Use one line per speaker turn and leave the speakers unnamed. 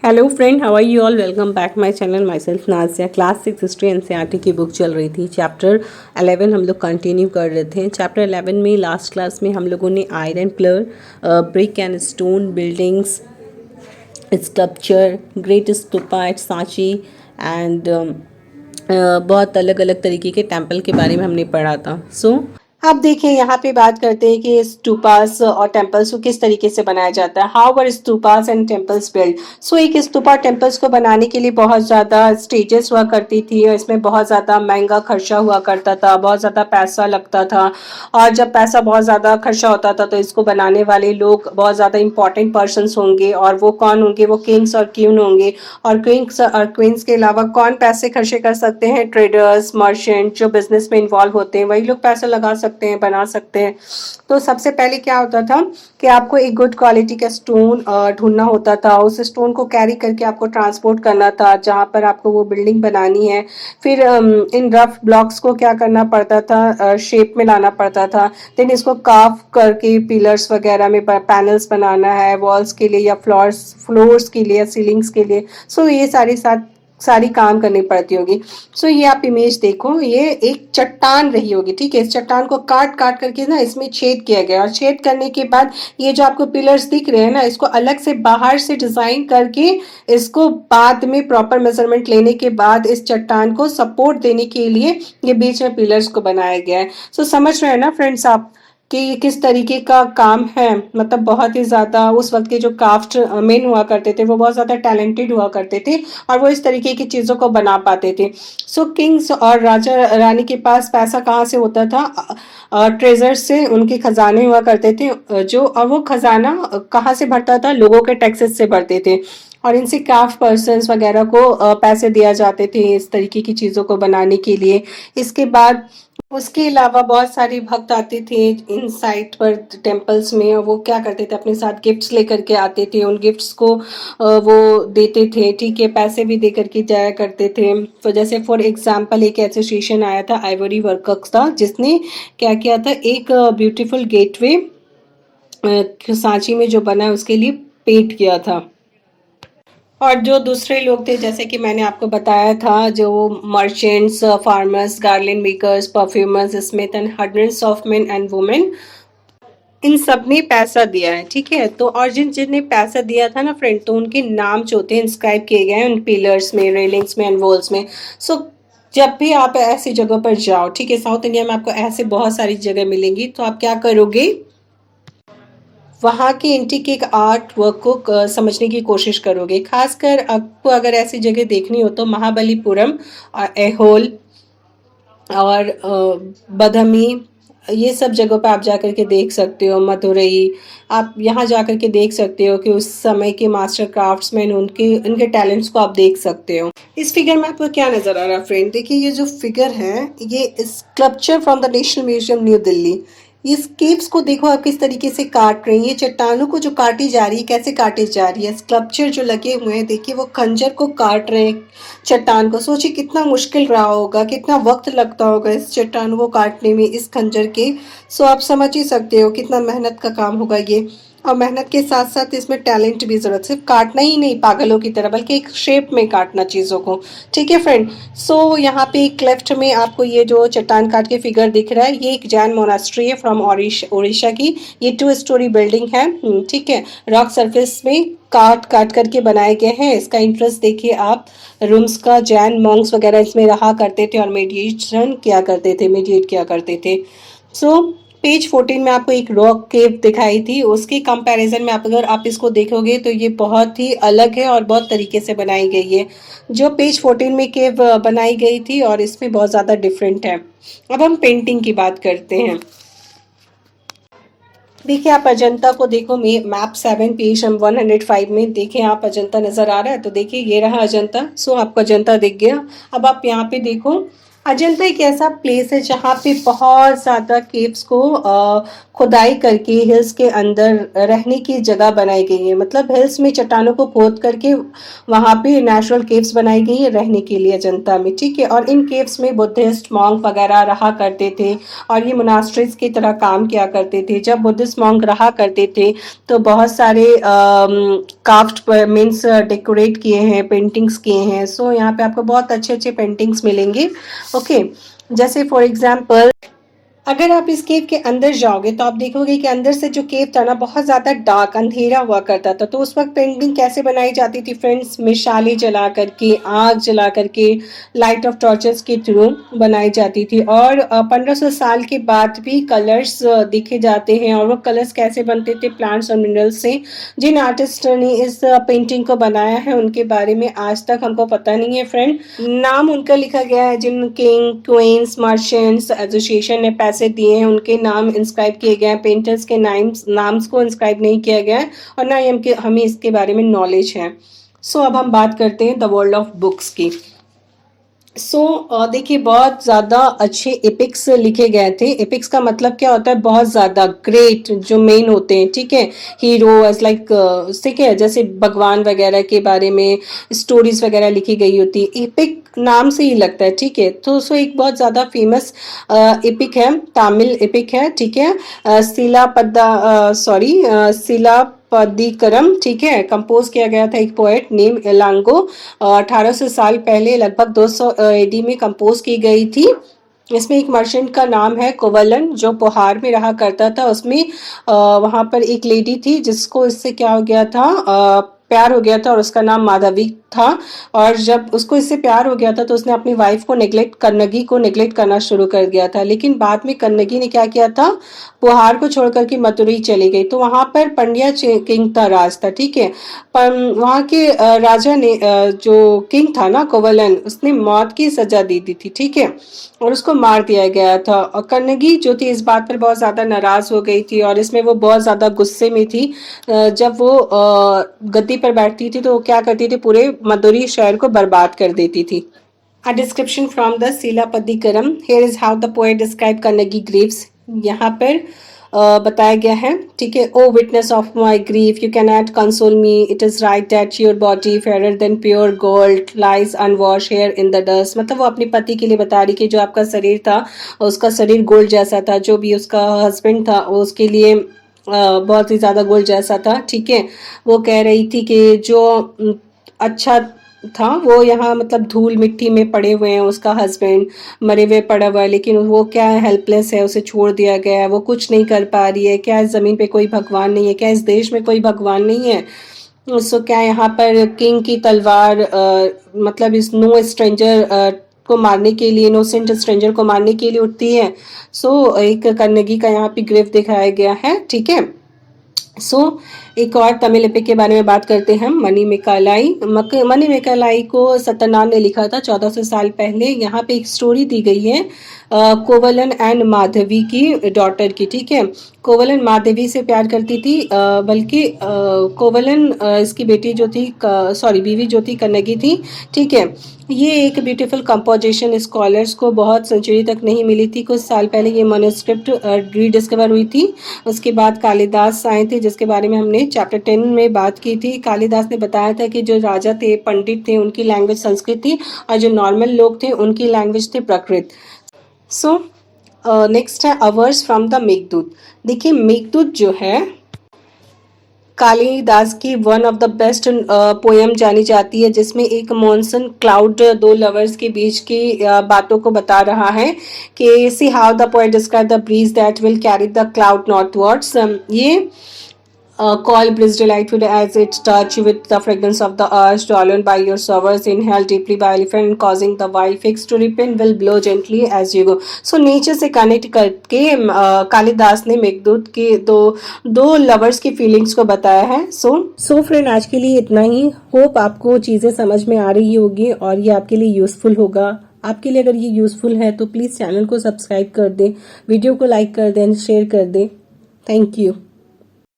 Hello friend, how are you all. Welcome back my channel. Myself Nazia. Class 6 history NCERT की book चल रही थी। Chapter 11 हम लोग कंटिन्यू कर रहे थे। चैप्टर 11 में लास्ट क्लास में हम लोगों ने iron pillar, brick and stone buildings, sculpture, great stupa at Sanchi and बहुत अलग अलग तरीके के टेम्पल के बारे में हमने पढ़ा था। अब देखिए यहाँ पे बात करते हैं कि स्तूपास और टेम्पल्स को किस तरीके से बनाया जाता है। How were stupas and temples build. So एक स्तूपा टेम्पल्स को बनाने के लिए बहुत ज़्यादा स्टेजेस हुआ करती थी और इसमें बहुत ज़्यादा महंगा खर्चा हुआ करता था, बहुत ज़्यादा पैसा लगता था। और जब पैसा बहुत ज़्यादा खर्चा होता था तो इसको बनाने वाले लोग बहुत ज़्यादा इंपॉर्टेंट पर्सनस होंगे। और वो कौन होंगे? वो किंग्स और क्वीन होंगे। और किंग्स और क्वींस के अलावा कौन पैसे खर्चे कर सकते हैं? ट्रेडर्स, मर्चेंट, जो बिजनेस में इन्वॉल्व होते हैं वही लोग पैसा लगा सकते हैं, बना सकते हैं। तो सबसे पहले क्या होता था कि आपको एक गुड क्वालिटी का स्टोन ढूंढना होता था। उस स्टोन को कैरी करके आपको ट्रांसपोर्ट करना था जहां पर आपको वो बिल्डिंग बनानी है। फिर इन रफ ब्लॉक्स को क्या करना पड़ता था? शेप में लाना पड़ता था। देन इसको काफ करके पिलर्स वगैरह में पैनल्स बनाना है, वॉल्स के लिए या फ्लोर्स के लिए या सीलिंग्स के लिए। सो ये सारी काम करनी पड़ती होगी। सो ये आप इमेज देखो, ये एक चट्टान रही होगी। ठीक है, इस चट्टान को काट काट करके ना इसमें छेद किया गया और छेद करने के बाद ये जो आपको पिलर्स दिख रहे हैं ना, इसको अलग से बाहर से डिजाइन करके इसको बाद में प्रॉपर मेजरमेंट लेने के बाद इस चट्टान को सपोर्ट देने के लिए ये बीच में पिलर्स को बनाया गया है। सो समझ रहे हैं ना फ्रेंड्स आप कि ये किस तरीके का काम है। मतलब बहुत ही ज़्यादा उस वक्त के जो क्राफ्ट मैन हुआ करते थे वो बहुत ज़्यादा टैलेंटेड हुआ करते थे और वो इस तरीके की चीज़ों को बना पाते थे। सो किंग्स और राजा रानी के पास पैसा कहाँ से होता था? ट्रेजर से, उनके खजाने हुआ करते थे जो, और वो खजाना कहाँ से भरता था? लोगों के टैक्सेस से भरते थे। और इनसे क्राफ्ट पर्सन्स वगैरह को पैसे दिया जाते थे इस तरीके की चीज़ों को बनाने के लिए। इसके बाद उसके अलावा बहुत सारे भक्त आते थे इन साइट पर टेम्पल्स में, और वो क्या करते थे? अपने साथ गिफ्ट्स लेकर के आते थे। उन गिफ्ट्स को वो देते थे। ठीक है, पैसे भी दे करके जाया करते थे। तो जैसे फॉर एग्जांपल एक एसोसिएशन आया था आइवरी वर्कर्स का, जिसने क्या किया था? एक ब्यूटीफुल गेटवे सांची में जो बना है उसके लिए पेंट किया था। और जो दूसरे लोग थे, जैसे कि मैंने आपको बताया था, जो merchants, farmers, garland makers, perfumers, smith and hundreds of men and women, इन सब ने पैसा दिया है। ठीक है, तो और जिन जिन ने पैसा दिया था ना फ्रेंड, तो उनके नाम जो होते हैं इंस्क्राइब किए गए हैं उन पिलर्स में, रेलिंग्स में एंड वॉल्स में। सो जब भी आप ऐसी जगह पर जाओ, ठीक है, साउथ इंडिया में आपको ऐसे बहुत सारी जगह मिलेंगी, तो आप क्या करोगे? वहाँ के इंटीकेक आर्ट वर्क को समझने की कोशिश करोगे। खासकर आपको अगर ऐसी जगह देखनी हो तो महाबलीपुरम, ऐहोल और बदामी, ये सब जगहों पे आप जाकर के देख सकते हो। मदुरई, आप यहाँ जाकर के देख सकते हो कि उस समय के मास्टर क्राफ्ट्समैन, उनके टैलेंट्स को आप देख सकते हो। इस फिगर में आपको क्या नजर आ रहा है फ्रेंड? देखिए, ये जो फिगर है ये sculpture from the national museum new Delhi. इस केव्स को देखो आप किस तरीके से काट रही है। चट्टानों को जो काटी जा रही है, कैसे काटी जा रही है? स्कल्पचर जो लगे हुए हैं, देखिए वो खंजर को काट रहे हैं चट्टान को। सोचिए कितना मुश्किल रहा होगा, कितना वक्त लगता होगा इस चट्टान को काटने में, इस खंजर के। सो आप समझ ही सकते हो कितना मेहनत का काम होगा ये। और मेहनत के साथ साथ इसमें टैलेंट भी जरूरत, सिर्फ काटना ही नहीं पागलों की तरह, बल्कि एक शेप में काटना चीज़ों को। ठीक है फ्रेंड। सो यहाँ पे एक लेफ्ट में आपको ये जो चट्टान काट के फिगर दिख रहा है, ये एक जैन मोनास्ट्री है फ्रॉम उड़ीसा की। ये 2 स्टोरी बिल्डिंग है। ठीक है, रॉक सरफेस में काट काट करके बनाए गए हैं। इसका इंटरेस्ट देखिए आप, रूम्स का। जैन मॉन्क्स वगैरह इसमें रहा करते थे और मेडिटेट किया करते थे। सो पेज 14 में आपको एक रॉक केव दिखाई थी, उसके कंपैरिजन में अगर आप इसको देखोगे तो ये बहुत ही अलग है और बहुत तरीके से बनाई गई है। जो पेज 14 में केव बनाई गई थी और इसमें बहुत ज़्यादा डिफरेंट है। अब हम पेंटिंग की बात करते हैं। देखिए आप अजंता को देखो, मैप 7 पेज 105 में देखें आप, अजंता नज़र आ रहा है? तो देखिए ये रहा अजंता। सो आपको अजंता दिख गया। अब आप यहाँ पे देखो, अजंता एक ऐसा प्लेस है जहाँ पे बहुत ज़्यादा केव्स को खुदाई करके हिल्स के अंदर रहने की जगह बनाई गई है। मतलब हिल्स में चट्टानों को खोद करके वहाँ पे नेचुरल केव्स बनाई गई है रहने के लिए अजंता में, ठीक है। और इन केव्स में बुद्धिस्ट मॉन्क वगैरह रहा करते थे और ये मोनास्ट्रीज की तरह काम किया करते थे। जब बुद्धिस्ट मॉन्क रहा करते थे तो बहुत सारे क्राफ्ट मीन्स डेकोरेट किए हैं, पेंटिंग्स किए हैं। सो यहाँ पे आपको बहुत अच्छे अच्छे पेंटिंग्स मिलेंगे। ओके, जैसे फॉर एग्जाम्पल अगर आप इस केव के अंदर जाओगे तो आप देखोगे कि अंदर से जो केव था ना बहुत ज़्यादा डार्क अंधेरा हुआ करता था। तो उस वक्त पेंटिंग कैसे बनाई जाती थी फ्रेंड्स? मिसालें जला करके, आग जला करके, लाइट ऑफ टॉर्चेस के थ्रू बनाई जाती थी। और 1500 साल के बाद भी कलर्स दिखे जाते हैं। और वो कलर्स कैसे बनते थे? प्लांट्स और मिनरल्स से। जिन आर्टिस्ट ने इस पेंटिंग को बनाया है उनके बारे में आज तक हमको पता नहीं है फ्रेंड। नाम उनका लिखा गया है, जिन किंग, क्वींस, मर्चेंट्स एसोसिएशन ने पैसे दिए हैं उनके नाम इंस्क्राइब किए गए हैं। पेंटर्स के नाम्स को इंस्क्राइब नहीं किया गया है और ना ही हमें इसके बारे में नॉलेज है। सो अब हम बात करते हैं द वर्ल्ड ऑफ बुक्स की। देखिए बहुत ज़्यादा अच्छे एपिक्स लिखे गए थे। एपिक्स का मतलब क्या होता है? बहुत ज़्यादा ग्रेट जो मेन होते हैं, ठीक है, हीरो एज लाइक, ठीक है, जैसे भगवान वगैरह के बारे में स्टोरीज वगैरह लिखी गई होती है। एपिक नाम से ही लगता है, ठीक है। तो एक बहुत ज़्यादा फेमस एपिक है, तमिल एपिक है, ठीक है। शिलापदिकरम, ठीक है, कंपोज किया गया था एक पोएट नेम एलांगो। 1800 साल पहले लगभग 200 एडी में कंपोज की गई थी। इसमें एक मर्चेंट का नाम है कोवलन जो पोहार में रहा करता था। उसमें वहां पर एक लेडी थी जिसको इससे क्या हो गया था, प्यार हो गया था और उसका नाम माधवी था। और जब उसको इससे प्यार हो गया था तो उसने अपनी वाइफ को कन्नगी को नेग्लेक्ट करना शुरू कर दिया था। लेकिन बाद में कन्नगी ने क्या किया था, पोहार को छोड़कर के मथुरई चली गई। तो वहां पर पंड्या किंग था, राज था, ठीक है। पर वहां के राजा ने जो किंग था ना कोवलन, उसने मौत की सजा दे दी थी, ठीक है, और उसको मार दिया गया था। और कन्नगी जो थी इस बात पर बहुत ज्यादा नाराज हो गई थी और इसमें वो बहुत ज्यादा गुस्से में थी। जब वो गद्दी पर बैठती थी तो वो क्या करती थी, पूरे मदुरई शहर को बर्बाद कर देती थी। A description from the Silappadikaram. Here is how the poet described Kannagi griefs. यहाँ पर बताया गया है, ठीक है। O witness of my grief, you can not console me, it is right that your body fair than pure gold lies unwash here in the dust. मतलब वो अपने पति के लिए बता रही कि जो आपका शरीर था उसका शरीर गोल्ड जैसा था, जो भी उसका हस्बैंड था वो उसके लिए बहुत ही ज़्यादा गोल्ड जैसा था, ठीक है। वो कह रही थी कि जो अच्छा था वो यहाँ मतलब धूल मिट्टी में पड़े हुए हैं, उसका हस्बैंड मरे हुए पड़ा हुआ है, लेकिन वो क्या है, हेल्पलेस है, उसे छोड़ दिया गया है, वो कुछ नहीं कर पा रही है। क्या इस ज़मीन पे कोई भगवान नहीं है? क्या इस देश में कोई भगवान नहीं है? क्या यहाँ पर किंग की तलवार मतलब इस नो स्ट्रेंजर को मारने के लिए, इनोसेंट स्ट्रेंजर को मारने के लिए उठती है। एक कन्नगी का यहाँ पे ग्रेफ दिखाया गया है, ठीक है। एक और तमिल एपिक के बारे में बात करते हैं, मणिमेकालाई। मणिमेकालाई को सत्यनारायण ने लिखा था 1400 साल पहले। यहाँ पे एक स्टोरी दी गई है कोवलन एंड माधवी की डॉटर की, ठीक है। कोवलन माधवी से प्यार करती थी, बल्कि कोवलन इसकी बेटी जो थी, बीवी जो थी कन्नगी थी, ठीक है। ये एक ब्यूटीफुल कंपोजिशन स्कॉलर्स को बहुत सेंचुरी तक नहीं मिली थी। कुछ साल पहले ये मैन्युस्क्रिप्ट रीडिस्कवर हुई थी। उसके बाद कालिदास आए थे जिसके बारे में हमने चैप्टर 10 में बात की थी। कालिदास ने बताया था कि जो राजा थे, पंडित थे, उनकी लैंग्वेज संस्कृत थी और जो नॉर्मल लोग थे उनकी लैंग्वेज थे प्राकृत। नेक्स्ट है अवर्स फ्रॉम द मेघदूत। देखिए मेघदूत जो है कालिदास की one of the best poem जानी जाती है, जिसमें एक मॉनसून क्लाउड दो लवर्स के बीच की बातों को बता रहा है कि see how the poet describe the breeze that will carry the cloud northwards. ये call breeze delightful as it touch with the fragrance of the earth stolen by your showers, inhaled deeply by elephant, causing the wild figs to ripen, will blow gently as you go. So nature से connect करके कालिदास ने मेघदूत के दो lovers की feelings को बताया है। So friend आज के लिए इतना ही। होप आपको चीज़ें समझ में आ रही होगी और ये आपके लिए यूजफुल होगा। आपके लिए अगर ये यूजफुल है तो प्लीज़ चैनल को सब्सक्राइब कर दें, वीडियो को लाइक कर दें, शेयर कर दें। Thank you.